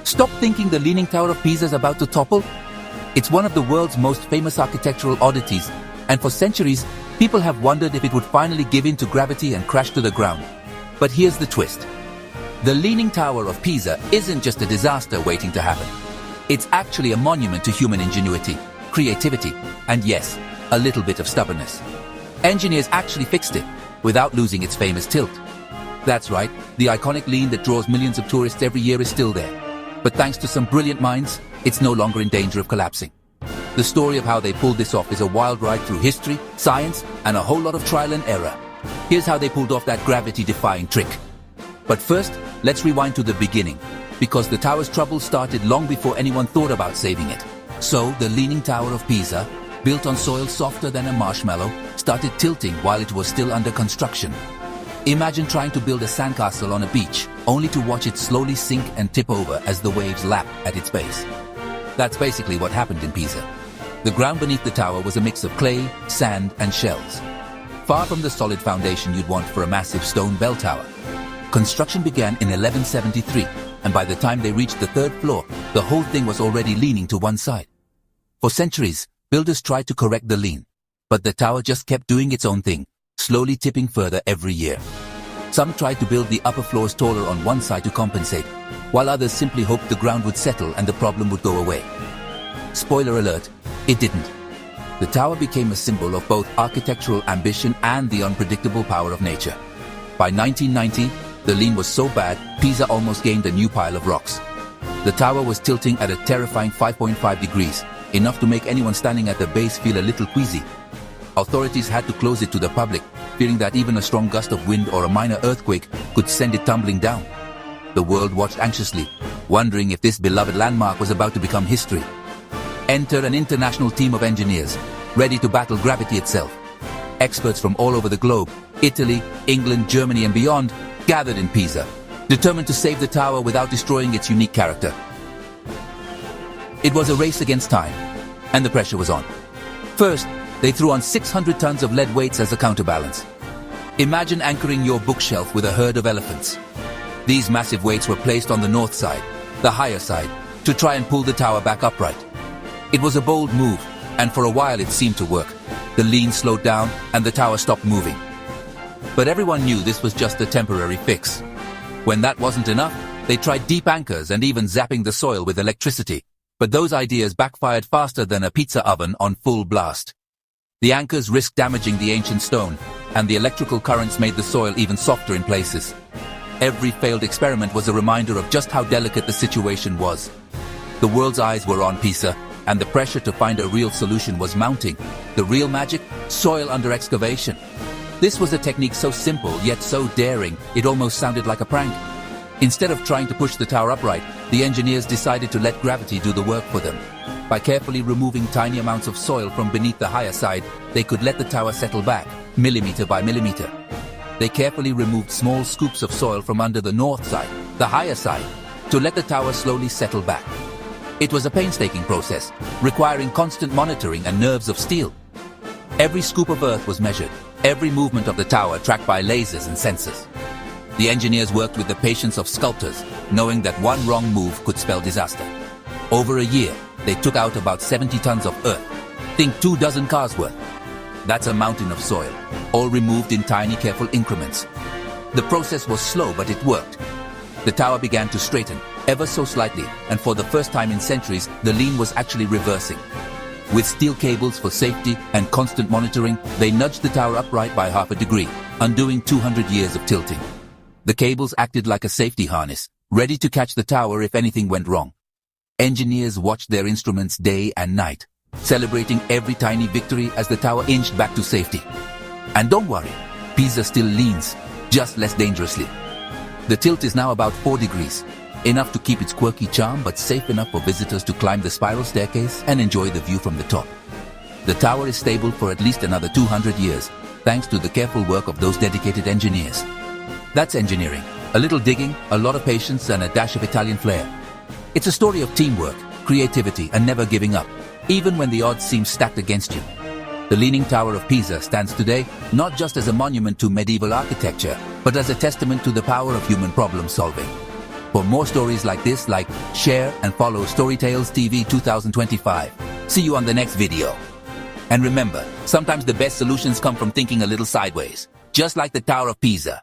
Stop thinking the Leaning Tower of Pisa is about to topple. It's one of the world's most famous architectural oddities, and for centuries, people have wondered if it would finally give in to gravity and crash to the ground. But here's the twist. The Leaning Tower of Pisa isn't just a disaster waiting to happen. It's actually a monument to human ingenuity, creativity, and yes, a little bit of stubbornness. Engineers actually fixed it, without losing its famous tilt. That's right, the iconic lean that draws millions of tourists every year is still there. But thanks to some brilliant minds, it's no longer in danger of collapsing. The story of how they pulled this off is a wild ride through history, science, and a whole lot of trial and error. Here's how they pulled off that gravity-defying trick. But first, let's rewind to the beginning, because the tower's trouble started long before anyone thought about saving it. So, the Leaning Tower of Pisa, built on soil softer than a marshmallow, started tilting while it was still under construction. Imagine trying to build a sandcastle on a beach, only to watch it slowly sink and tip over as the waves lap at its base. That's basically what happened in Pisa. The ground beneath the tower was a mix of clay, sand, and shells. Far from the solid foundation you'd want for a massive stone bell tower. Construction began in 1173, and by the time they reached the third floor, the whole thing was already leaning to one side. For centuries, builders tried to correct the lean, but the tower just kept doing its own thing, slowly tipping further every year. Some tried to build the upper floors taller on one side to compensate, while others simply hoped the ground would settle and the problem would go away. Spoiler alert, it didn't. The tower became a symbol of both architectural ambition and the unpredictable power of nature. By 1990, the lean was so bad, Pisa almost gained a new pile of rocks. The tower was tilting at a terrifying 5.5 degrees, enough to make anyone standing at the base feel a little queasy. Authorities had to close it to the public, fearing that even a strong gust of wind or a minor earthquake could send it tumbling down. The world watched anxiously, wondering if this beloved landmark was about to become history. Enter an international team of engineers, ready to battle gravity itself. Experts from all over the globe, Italy, England, Germany, and beyond, gathered in Pisa, determined to save the tower without destroying its unique character. It was a race against time, and the pressure was on. First, they threw on 600 tons of lead weights as a counterbalance. Imagine anchoring your bookshelf with a herd of elephants. These massive weights were placed on the north side, the higher side, to try and pull the tower back upright. It was a bold move, and for a while it seemed to work. The lean slowed down, and the tower stopped moving. But everyone knew this was just a temporary fix. When that wasn't enough, they tried deep anchors and even zapping the soil with electricity. But those ideas backfired faster than a pizza oven on full blast. The anchors risked damaging the ancient stone, and the electrical currents made the soil even softer in places. Every failed experiment was a reminder of just how delicate the situation was. The world's eyes were on Pisa, and the pressure to find a real solution was mounting. The real magic? Soil under excavation. This was a technique so simple, yet so daring, it almost sounded like a prank. Instead of trying to push the tower upright, the engineers decided to let gravity do the work for them. By carefully removing tiny amounts of soil from beneath the higher side, they could let the tower settle back, millimeter by millimeter. They carefully removed small scoops of soil from under the north side, the higher side, to let the tower slowly settle back. It was a painstaking process, requiring constant monitoring and nerves of steel. Every scoop of earth was measured, every movement of the tower tracked by lasers and sensors. The engineers worked with the patience of sculptors, knowing that one wrong move could spell disaster. Over a year, they took out about 70 tons of earth. Think 24 cars worth. That's a mountain of soil, all removed in tiny, careful increments. The process was slow, but it worked. The tower began to straighten, ever so slightly, and for the first time in centuries, the lean was actually reversing. With steel cables for safety and constant monitoring, they nudged the tower upright by half a degree, undoing 200 years of tilting. The cables acted like a safety harness, ready to catch the tower if anything went wrong. Engineers watched their instruments day and night, celebrating every tiny victory as the tower inched back to safety. And don't worry, Pisa still leans, just less dangerously. The tilt is now about 4 degrees, enough to keep its quirky charm but safe enough for visitors to climb the spiral staircase and enjoy the view from the top. The tower is stable for at least another 200 years, thanks to the careful work of those dedicated engineers. That's engineering. A little digging, a lot of patience, and a dash of Italian flair. It's a story of teamwork, creativity, and never giving up, even when the odds seem stacked against you. The Leaning Tower of Pisa stands today not just as a monument to medieval architecture, but as a testament to the power of human problem solving. For more stories like this, share and follow StoryTalesTV2025. See you on the next video. And remember, sometimes the best solutions come from thinking a little sideways, just like the Tower of Pisa.